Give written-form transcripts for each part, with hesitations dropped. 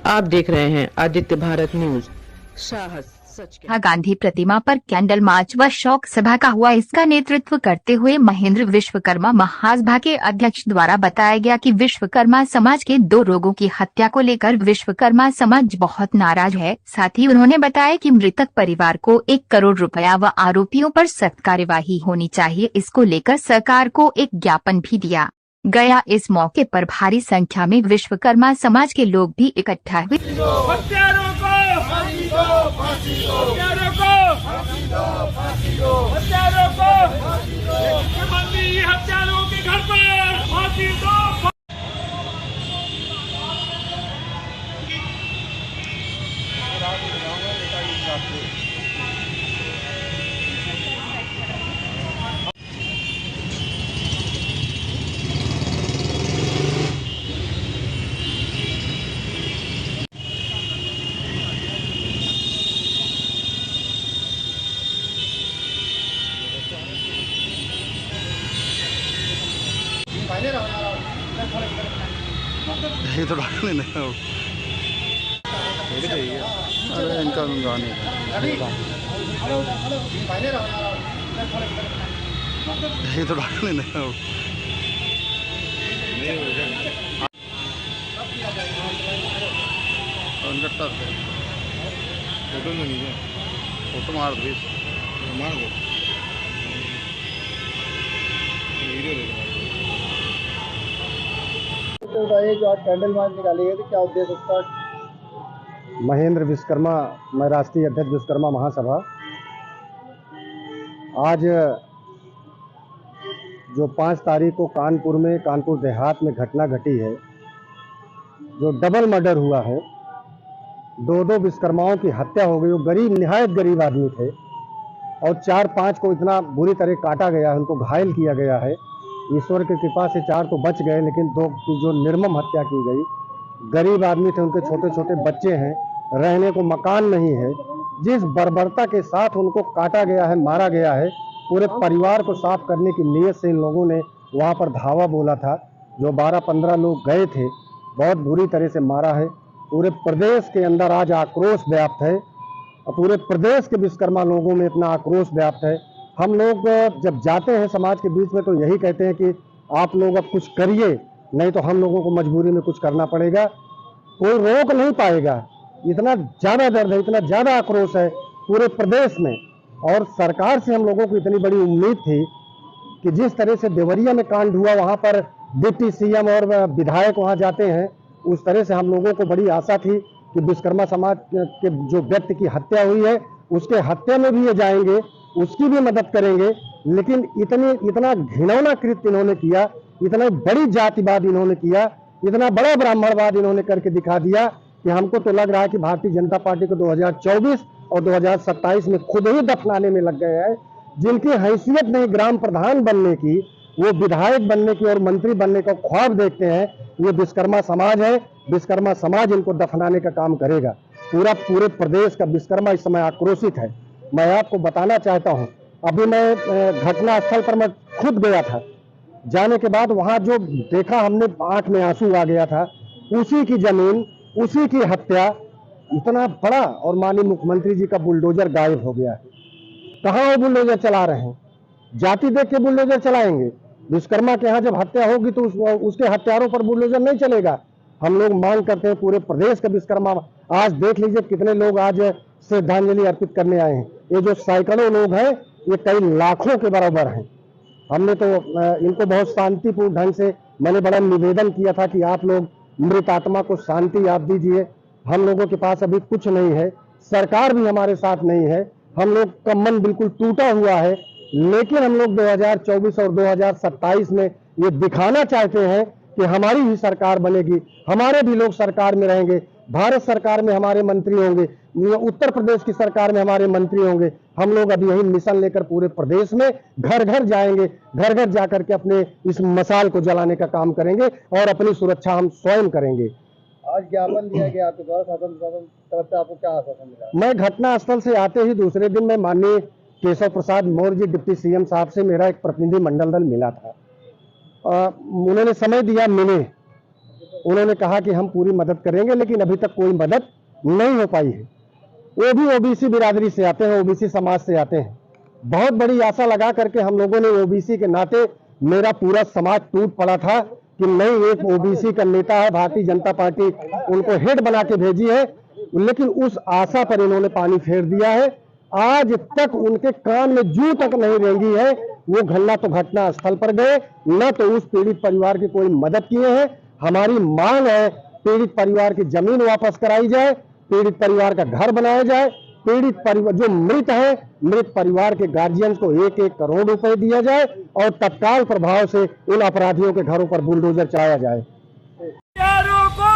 आप देख रहे हैं आदित्य भारत न्यूज। साहस सच के गांधी प्रतिमा पर कैंडल मार्च व शोक सभा का हुआ। इसका नेतृत्व करते हुए महेंद्र विश्वकर्मा महासभा के अध्यक्ष द्वारा बताया गया कि विश्वकर्मा समाज के 2 लोगों की हत्या को लेकर विश्वकर्मा समाज बहुत नाराज है। साथ ही उन्होंने बताया कि मृतक परिवार को 1 करोड़ रुपया व आरोपियों पर सख्त कार्यवाही होनी चाहिए। इसको लेकर सरकार को एक ज्ञापन भी दिया गया। इस मौके पर भारी संख्या में विश्वकर्मा समाज के लोग भी इकट्ठा हुए। हत्यारों के घर पर फांसी दो। ये तो डाल नहीं अरे इनका गाने ये तो डाल नहीं फोटो में नहीं फोटो मार दो वीडियो ले बताइए, जो आज कैंडल मार्च निकाली गई थी, क्या उद्देश्य उसका? महेंद्र विश्वकर्मा, मैं राष्ट्रीय अध्यक्ष विश्वकर्मा महासभा। आज जो 5 तारीख को कानपुर में, कानपुर देहात में घटना घटी है, जो डबल मर्डर हुआ है, 2 विश्वकर्माओं की हत्या हो गई। वो गरीब, निहायत गरीब आदमी थे और 4-5 को इतना बुरी तरह काटा गया है, उनको घायल किया गया है। ईश्वर की कृपा से 4 तो बच गए, लेकिन 2 की जो निर्मम हत्या की गई। गरीब आदमी थे, उनके छोटे छोटे बच्चे हैं, रहने को मकान नहीं है। जिस बर्बरता के साथ उनको काटा गया है, मारा गया है, पूरे परिवार को साफ करने की नीयत से इन लोगों ने वहाँ पर धावा बोला था। जो 12-15 लोग गए थे, बहुत बुरी तरह से मारा है। पूरे प्रदेश के अंदर आज आक्रोश व्याप्त है और पूरे प्रदेश के विश्वकर्मा लोगों में इतना आक्रोश व्याप्त है। हम लोग जब जाते हैं समाज के बीच में तो यही कहते हैं कि आप लोग अब कुछ करिए, नहीं तो हम लोगों को मजबूरी में कुछ करना पड़ेगा। कोई रोक नहीं पाएगा। इतना ज़्यादा दर्द है, इतना ज़्यादा आक्रोश है पूरे प्रदेश में। और सरकार से हम लोगों को इतनी बड़ी उम्मीद थी कि जिस तरह से देवरिया में कांड हुआ, वहाँ पर डिप्टी सीएम और विधायक वहाँ जाते हैं, उस तरह से हम लोगों को बड़ी आशा थी कि विश्वकर्मा समाज के जो व्यक्ति की हत्या हुई है, उसके हत्या में भी ये जाएंगे, उसकी भी मदद करेंगे। लेकिन इतना घिनौना कृत्य इन्होंने किया, इतना बड़ी जातिवाद इन्होंने किया, इतना बड़ा ब्राह्मणवाद इन्होंने करके दिखा दिया कि हमको तो लग रहा है कि भारतीय जनता पार्टी को 2024 और 2027 में खुद ही दफनाने में लग गए हैं। जिनकी हैसियत नहीं ग्राम प्रधान बनने की, वो विधायक बनने की और मंत्री बनने का ख्वाब देखते हैं, ये विश्वकर्मा समाज है। विश्वकर्मा समाज इनको दफनाने का काम करेगा। पूरे प्रदेश का विश्वकर्मा इस समय आक्रोशित है। मैं आपको बताना चाहता हूं, अभी मैं घटना स्थल पर मैं खुद गया था। जाने के बाद वहां जो देखा हमने, आंख में आंसू आ गया था। उसी की जमीन, उसी की हत्या, इतना बड़ा, और माननीय मुख्यमंत्री जी का बुलडोजर गायब हो गया है। कहाँ वो बुलडोजर चला रहे हैं? जाति देख के बुलडोजर चलाएंगे? विश्वकर्मा के यहाँ जब हत्या होगी तो उसके हत्यारों पर बुलडोजर नहीं चलेगा। हम लोग मांग करते हैं पूरे प्रदेश का विश्वकर्मा, आज देख लीजिए कितने लोग आज श्रद्धांजलि अर्पित करने आए हैं। ये जो सैकड़ों लोग हैं, ये कई लाखों के बराबर हैं। हमने तो इनको बहुत शांतिपूर्ण ढंग से, मैंने बड़ा निवेदन किया था कि आप लोग मृत आत्मा को शांति आप दीजिए। हम लोगों के पास अभी कुछ नहीं है, सरकार भी हमारे साथ नहीं है, हम लोग का मन बिल्कुल टूटा हुआ है। लेकिन हम लोग 2024 और 2027 में ये दिखाना चाहते हैं कि हमारी ही सरकार बनेगी, हमारे भी लोग सरकार में रहेंगे, भारत सरकार में हमारे मंत्री होंगे, उत्तर प्रदेश की सरकार में हमारे मंत्री होंगे। हम लोग अभी यही मिशन लेकर पूरे प्रदेश में घर घर जाएंगे, घर घर जाकर के अपने इस मसाल को जलाने का काम करेंगे और अपनी सुरक्षा हम स्वयं करेंगे। आज ज्ञापन दिया गया आपके द्वारा, शासन तरफ से आपको क्या आश्वासन मिला? मैं घटना स्थल से आते ही दूसरे दिन में माननीय केशव प्रसाद मौर्य जी डिप्टी सीएम साहब से मेरा एक प्रतिनिधि मंडल दल मिला था। उन्होंने समय दिया, मिले। उन्होंने कहा कि हम पूरी मदद करेंगे, लेकिन अभी तक कोई मदद नहीं हो पाई है। वो भी ओबीसी बिरादरी से आते हैं, ओबीसी समाज से आते हैं। बहुत बड़ी आशा लगा करके हम लोगों ने ओबीसी के नाते, मेरा पूरा समाज टूट पड़ा था कि नहीं, एक ओबीसी का नेता है, भारतीय जनता पार्टी उनको हेड बना के भेजी है, लेकिन उस आशा पर इन्होंने पानी फेर दिया है। आज तक उनके कान में जू तक नहीं रेंगी है। वो घटना तो घटना स्थल पर गए, न तो उस पीड़ित परिवार की कोई मदद किए हैं। हमारी मांग है पीड़ित परिवार की जमीन वापस कराई जाए, पीड़ित परिवार का घर बनाया जाए, पीड़ित परिवार जो मृत है, मृत परिवार के गार्जियन को 1-1 करोड़ रुपए दिया जाए और तत्काल प्रभाव से उन अपराधियों के घरों पर बुलडोजर चलाया जाए। हत्यारों को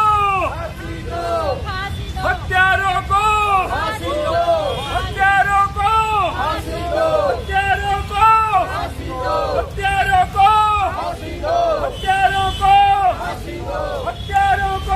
हत्यारों को हत्यारों को हत्यारों को हत्यारों को हत्यारों को हत्यारों को हत्यारों को हत्यारों को हत्यारों को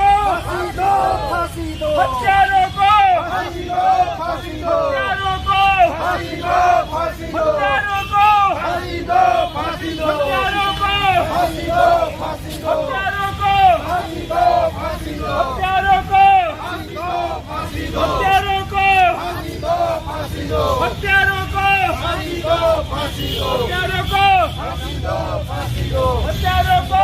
हत्यारों को